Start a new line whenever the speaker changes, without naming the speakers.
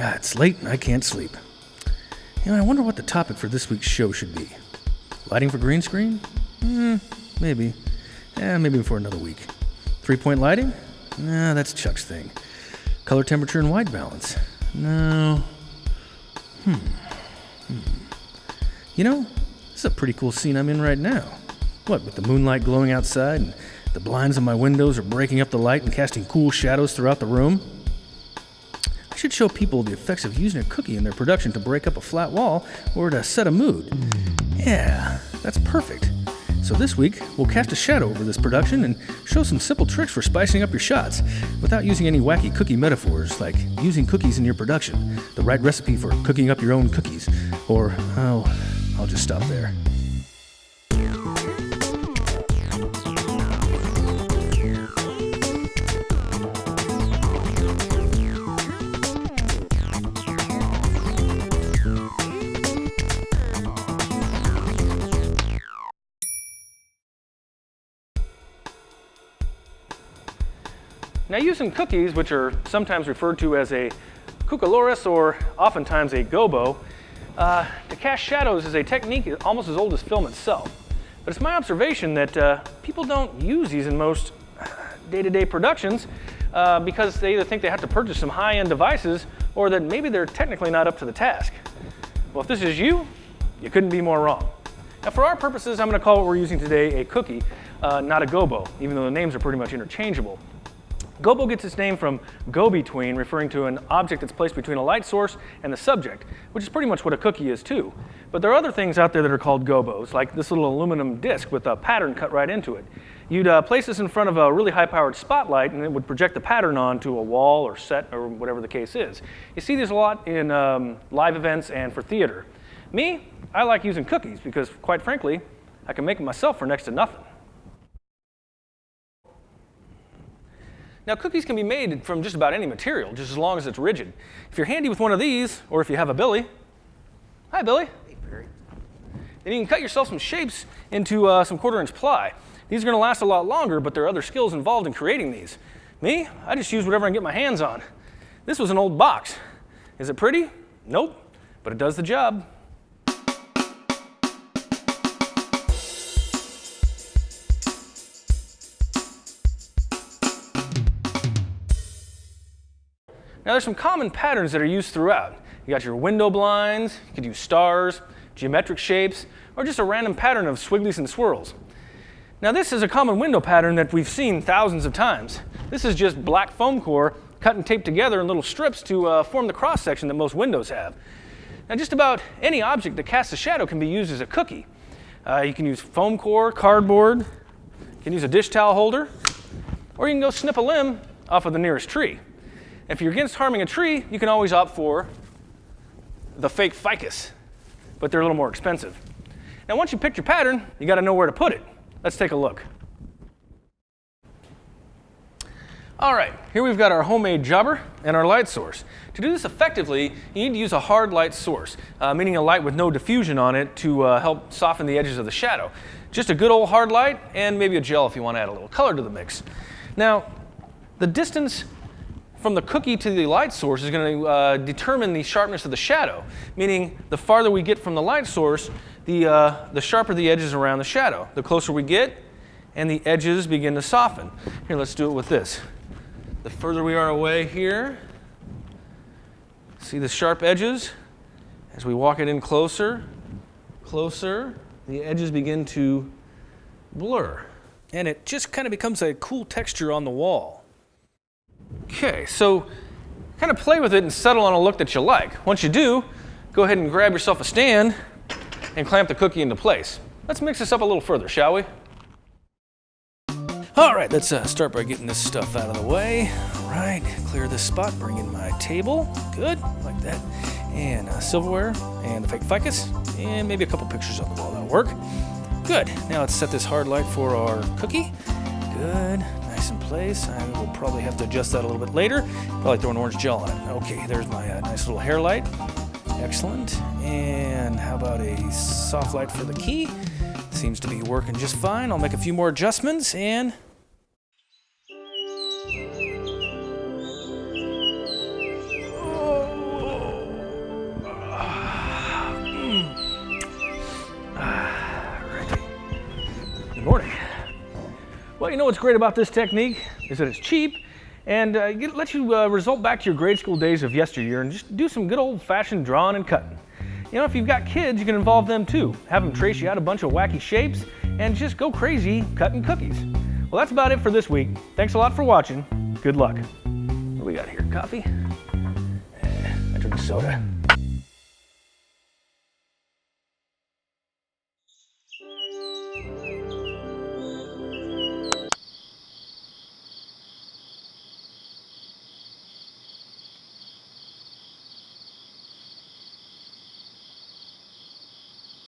It's late and I can't sleep. I wonder what the topic for this week's show should be. Lighting for green screen? Maybe. Maybe for another week. 3-point lighting? Nah, that's Chuck's thing. Color, temperature, and white balance? No. This is a pretty cool scene I'm in right now. What, with the moonlight glowing outside and the blinds on my windows are breaking up the light and casting cool shadows throughout the room? I should show people the effects of using a cookie in their production to break up a flat wall or to set a mood. Yeah, that's perfect. So this week, we'll cast a shadow over this production and show some simple tricks for spicing up your shots without using any wacky cookie metaphors like using cookies in your production, the right recipe for cooking up your own cookies, or, I'll just stop there. Now, using cookies, which are sometimes referred to as a cucalores or oftentimes a gobo, to cast shadows is a technique almost as old as film itself. But it's my observation that people don't use these in most day-to-day productions because they either think they have to purchase some high-end devices or that maybe they're technically not up to the task. Well, if this is you couldn't be more wrong. Now, for our purposes, I'm going to call what we're using today a cookie, not a gobo, even though the names are pretty much interchangeable. Gobo gets its name from go-between, referring to an object that's placed between a light source and the subject, which is pretty much what a cookie is too. But there are other things out there that are called gobos, like this little aluminum disc with a pattern cut right into it. You'd place this in front of a really high-powered spotlight and it would project the pattern onto a wall or set or whatever the case is. You see these a lot in live events and for theater. Me, I like using cookies because, quite frankly, I can make them myself for next to nothing. Now, cookies can be made from just about any material, just as long as it's rigid. If you're handy with one of these, or if you have a Billy, hi Billy.
Hey, Perry.
Then you can cut yourself some shapes into some 1/4-inch ply. These are going to last a lot longer, but there are other skills involved in creating these. Me, I just use whatever I can get my hands on. This was an old box. Is it pretty? Nope, but it does the job. Now, there's some common patterns that are used throughout. You got your window blinds, you could use stars, geometric shapes, or just a random pattern of swigglies and swirls. Now, this is a common window pattern that we've seen thousands of times. This is just black foam core cut and taped together in little strips to form the cross section that most windows have. Now, just about any object that casts a shadow can be used as a cookie. You can use foam core, cardboard, you can use a dish towel holder, or you can go snip a limb off of the nearest tree. If you're against harming a tree, you can always opt for the fake ficus, but they're a little more expensive. Now, once you pick your pattern, you got to know where to put it. Let's take a look. All right, here we've got our homemade jobber and our light source. To do this effectively, you need to use a hard light source, meaning a light with no diffusion on it to help soften the edges of the shadow. Just a good old hard light and maybe a gel if you want to add a little color to the mix. Now, the distance from the cookie to the light source is going to determine the sharpness of the shadow, meaning the farther we get from the light source, the sharper the edges around the shadow. The closer we get, and the edges begin to soften. Here, let's do it with this. The further we are away here, see the sharp edges? As we walk it in closer, the edges begin to blur. And it just kind of becomes a cool texture on the wall. Okay, so kind of play with it and settle on a look that you like. Once you do, go ahead and grab yourself a stand and clamp the cookie into place. Let's mix this up a little further, shall we? All right, let's start by getting this stuff out of the way. All right, clear this spot, bring in my table. Good, like that. And silverware and the fake ficus, and maybe a couple pictures on the wall. That'll work. Good, now let's set this hard light for our cookie. Good, nice in place. I will probably have to adjust that a little bit later. Probably throw an orange gel on it. Okay, there's my nice little hair light. Excellent. And how about a soft light for the key? Seems to be working just fine. I'll make a few more adjustments and... Well, you know what's great about this technique is that it's cheap and lets you result back to your grade school days of yesteryear and just do some good old-fashioned drawing and cutting. You know, if you've got kids, you can involve them too. Have them trace you out a bunch of wacky shapes and just go crazy cutting cookies. Well, that's about it for this week. Thanks a lot for watching. Good luck. What do we got here? Coffee? I drink soda.